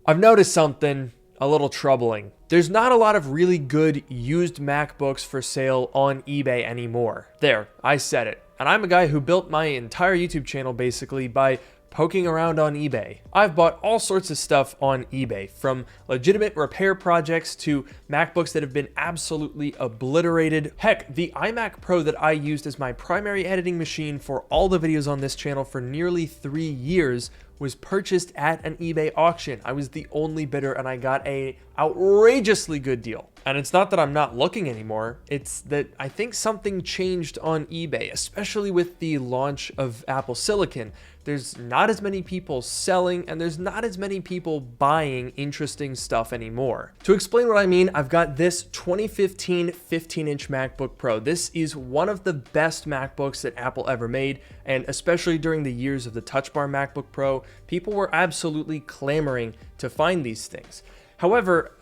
I've noticed something a little troubling. There's not a lot of really good used MacBooks for sale on eBay anymore. There, I said it. And I'm a guy who built my entire YouTube channel basically by poking around on eBay. I've bought all sorts of stuff on eBay, from legitimate repair projects to MacBooks that have been absolutely obliterated. Heck, the iMac Pro that I used as my primary editing machine for all the videos on this channel for nearly 3 years was purchased at an eBay auction. I was the only bidder and I got a outrageously good deal. And it's not that I'm not looking anymore, it's that I think something changed on eBay, especially with the launch of Apple Silicon. There's not as many people selling and there's not as many people buying interesting stuff anymore. To explain what I mean, I've got this 2015 15-inch MacBook Pro. This is one of the best MacBooks that Apple ever made, and especially during the years of the Touch Bar MacBook Pro, people were absolutely clamoring to find these things. However,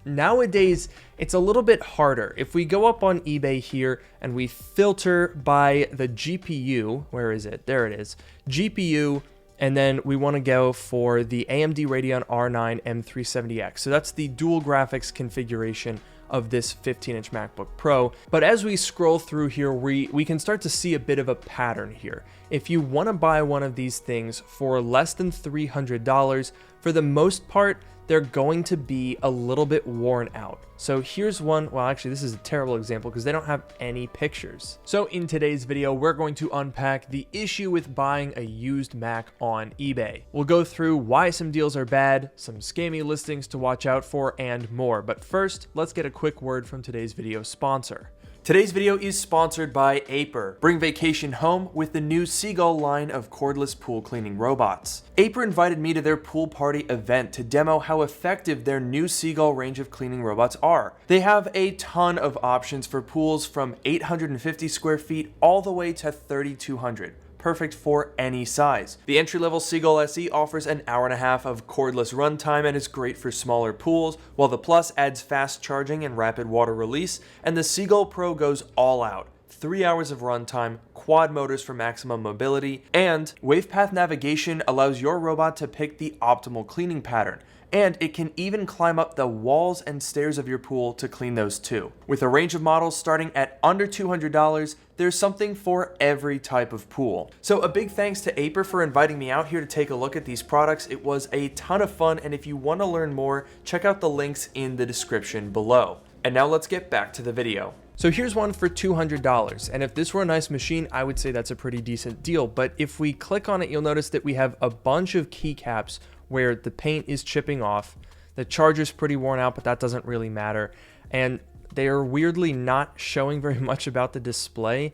nowadays, it's a little bit harder. If we go up on eBay here and we filter by the GPU, where is it? There it is, GPU, and then we want to go for the AMD Radeon R9 M370X. So that's the dual graphics configuration of this 15-inch MacBook Pro. But as we scroll through here, we can start to see a bit of a pattern here. If you want to buy one of these things for less than $300, for the most part, they're going to be a little bit worn out. So here's one, well actually this is a terrible example because they don't have any pictures. So in today's video, we're going to unpack the issue with buying a used Mac on eBay. We'll go through why some deals are bad, some scammy listings to watch out for, and more. But first, let's get a quick word from today's video sponsor. Today's video is sponsored by Aper. Bring vacation home with the new Seagull line of cordless pool cleaning robots. Aper invited me to their pool party event to demo how effective their new Seagull range of cleaning robots are. They have a ton of options for pools from 850 square feet all the way to 3,200. Perfect for any size. The entry-level Seagull SE offers an hour and a half of cordless runtime and is great for smaller pools, while the Plus adds fast charging and rapid water release, and the Seagull Pro goes all out. 3 hours of runtime, quad motors for maximum mobility, and WavePath navigation allows your robot to pick the optimal cleaning pattern. And it can even climb up the walls and stairs of your pool to clean those too. With a range of models starting at under $200, there's something for every type of pool. So a big thanks to Aper for inviting me out here to take a look at these products. It was a ton of fun, and if you want to learn more, check out the links in the description below. And now let's get back to the video. So here's one for $200, and if this were a nice machine, I would say that's a pretty decent deal. But if we click on it, you'll notice that we have a bunch of keycaps where the paint is chipping off. The charger's pretty worn out, but that doesn't really matter. And they are weirdly not showing very much about the display.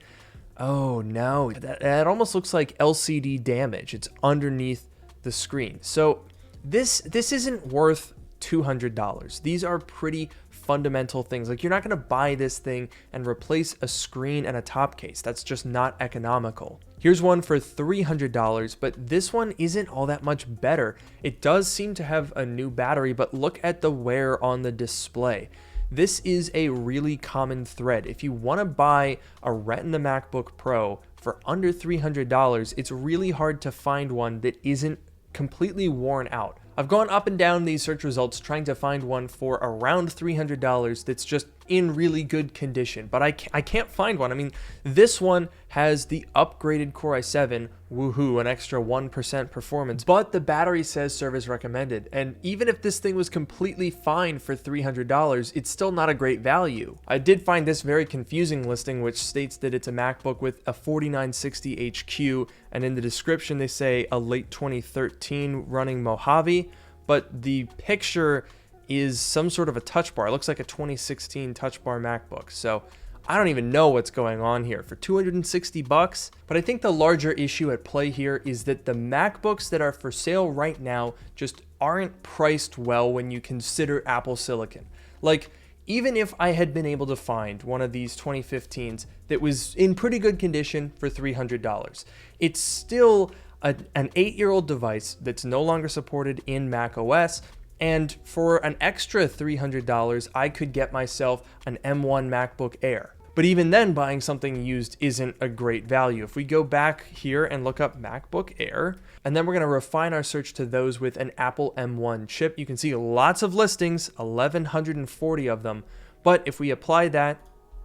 Oh no, that almost looks like LCD damage. It's underneath the screen. So this isn't worth $200. These are pretty fundamental things. Like, you're not going to buy this thing and replace a screen and a top case. That's just not economical. Here's one for $300, but this one isn't all that much better. It does seem to have a new battery, but look at the wear on the display. This is a really common thread. If you want to buy a Retina MacBook Pro for under $300, it's really hard to find one that isn't completely worn out. I've gone up and down these search results trying to find one for around $300 that's just in really good condition, but I can't find one. I mean, this one has the upgraded Core i7, woohoo, an extra 1% performance, but the battery says service recommended. And even if this thing was completely fine for $300, it's still not a great value. I did find this very confusing listing, which states that it's a MacBook with a 4960 HQ, and in the description they say a late 2013 running Mojave, but the picture is some sort of a touch bar. It looks like a 2016 touch bar MacBook. So I don't even know what's going on here for $260. But I think the larger issue at play here is that the MacBooks that are for sale right now just aren't priced well when you consider Apple Silicon. Like, even if I had been able to find one of these 2015s that was in pretty good condition for $300, it's still an 8-year-old device that's no longer supported in Mac OS. And for an extra $300, I could get myself an M1 MacBook Air. But even then, buying something used isn't a great value. If we go back here and look up MacBook Air, And then we're going to refine our search to those with an Apple M1 chip. You can see lots of listings, 1,140 of them. But if we apply that,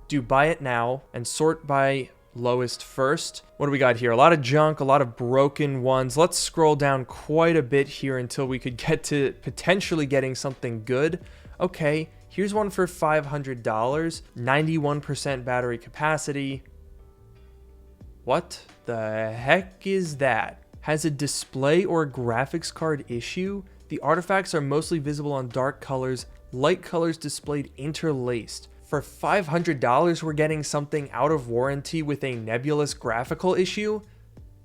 do buy it now, and sort by lowest first, what do we got here? A lot of junk, a lot of broken ones. Let's scroll down quite a bit here until we could get to potentially getting something good. Okay, here's one for $500, 91% battery capacity. What the heck is that? Has a display or graphics card issue? The artifacts are mostly visible on dark colors, light colors displayed interlaced. For $500, we're getting something out of warranty with a nebulous graphical issue?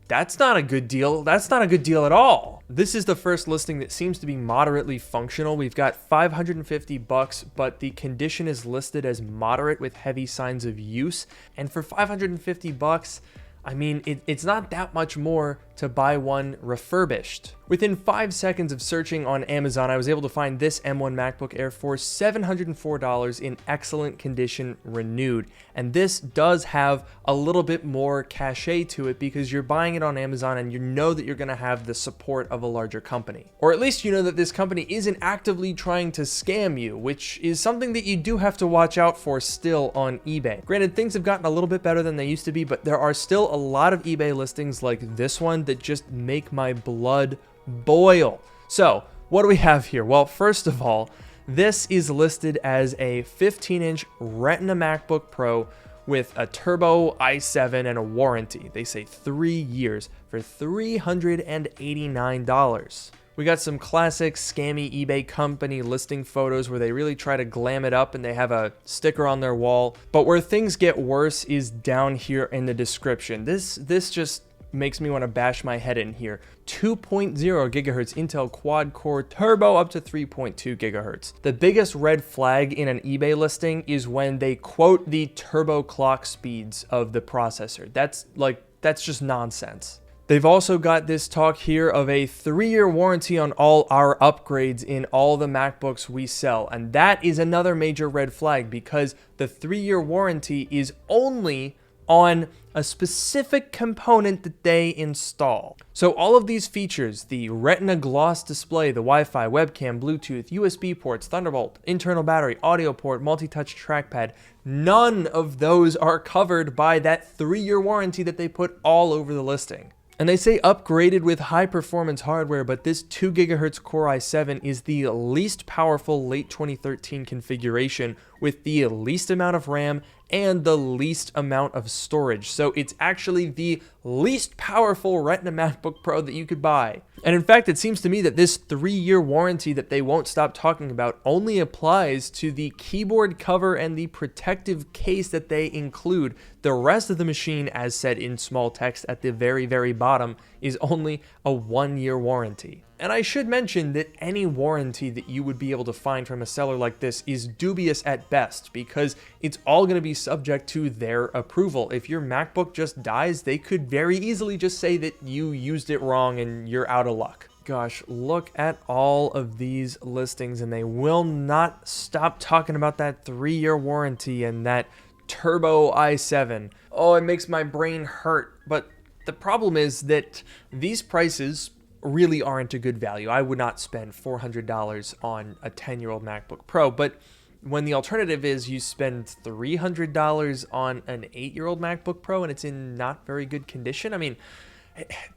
That's not a good deal. That's not a good deal at all. This is the first listing that seems to be moderately functional. We've got $550, but the condition is listed as moderate with heavy signs of use. And for $550, I mean, it's not that much more to buy one refurbished. Within 5 seconds of searching on Amazon, I was able to find this M1 MacBook Air for $704 in excellent condition, renewed. And this does have a little bit more cachet to it because you're buying it on Amazon and you know that you're gonna have the support of a larger company. Or at least you know that this company isn't actively trying to scam you, which is something that you do have to watch out for still on eBay. Granted, things have gotten a little bit better than they used to be, but there are still a lot of eBay listings like this one that just make my blood boil. So what do we have here? Well, first of all, this is listed as a 15-inch Retina MacBook Pro with a turbo i7 and a warranty. They say 3 years for $389. We got some classic scammy eBay company listing photos where they really try to glam it up and they have a sticker on their wall. But where things get worse is down here in the description. This just makes me want to bash my head in here. 2.0 gigahertz Intel quad core turbo up to 3.2 gigahertz. The biggest red flag in an eBay listing is when they quote the turbo clock speeds of the processor. That's just nonsense. They've also got this talk here of a 3-year warranty on all our upgrades in all the MacBooks we sell. And that is another major red flag because the 3-year warranty is only on a specific component that they install. So all of these features, the Retina gloss display, the Wi-Fi, webcam, Bluetooth, USB ports, Thunderbolt, internal battery, audio port, multi-touch trackpad, none of those are covered by that 3-year warranty that they put all over the listing. And they say upgraded with high performance hardware, but this 2 gigahertz Core i7 is the least powerful late 2013 configuration with the least amount of RAM and the least amount of storage. So it's actually the least powerful Retina MacBook Pro that you could buy. And in fact, it seems to me that this 3-year warranty that they won't stop talking about only applies to the keyboard cover and the protective case that they include. The rest of the machine, as said in small text at the very, very bottom, is only a 1-year warranty. And I should mention that any warranty that you would be able to find from a seller like this is dubious at best because it's all going to be subject to their approval. If your MacBook just dies, they could very easily just say that you used it wrong and you're out of luck. Gosh, look at all of these listings and they will not stop talking about that 3-year warranty and that turbo i7. Oh, it makes my brain hurt. But the problem is that these prices really aren't a good value. I would not spend $400 on a 10-year-old MacBook Pro, but when the alternative is you spend $300 on an 8-year-old MacBook Pro and it's in not very good condition, I mean,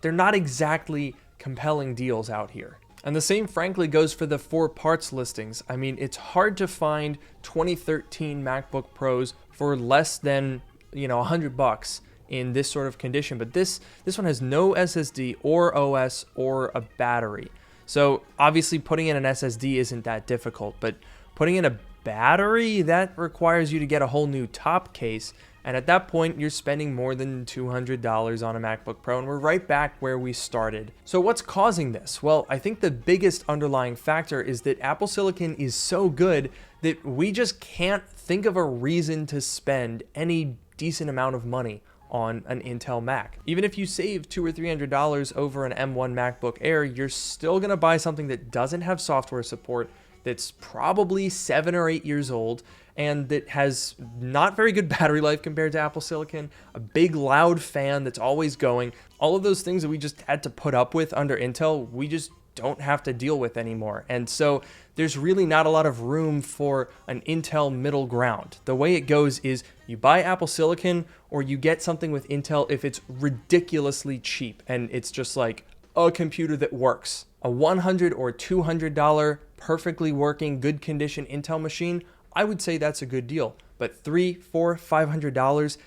they're not exactly compelling deals out here. And the same frankly goes for the 4 parts listings. I mean, it's hard to find 2013 MacBook Pros for less than, $100 in this sort of condition, but this one has no SSD or OS or a battery. So obviously putting in an SSD isn't that difficult, but putting in a battery, that requires you to get a whole new top case, and at that point you're spending more than $200 on a MacBook Pro, and we're right back where we started. So what's causing this? Well, I think the biggest underlying factor is that Apple Silicon is so good that we just can't think of a reason to spend any decent amount of money on an Intel Mac. Even if you save $200 or $300 over an M1 MacBook Air, you're still gonna buy something that doesn't have software support, that's probably 7 or 8 years old, and that has not very good battery life compared to Apple Silicon, a big loud fan that's always going. All of those things that we just had to put up with under Intel, we just don't have to deal with anymore. And so there's really not a lot of room for an Intel middle ground. The way it goes is you buy Apple Silicon or you get something with Intel if it's ridiculously cheap and it's just like a computer that works. A $100 or $200 perfectly working, good condition Intel machine, I would say that's a good deal. But $300, $400, $500,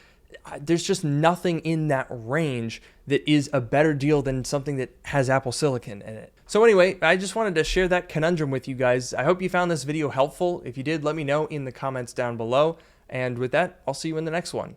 there's just nothing in that range that is a better deal than something that has Apple Silicon in it. So anyway, I just wanted to share that conundrum with you guys. I hope you found this video helpful. If you did, let me know in the comments down below. And with that, I'll see you in the next one.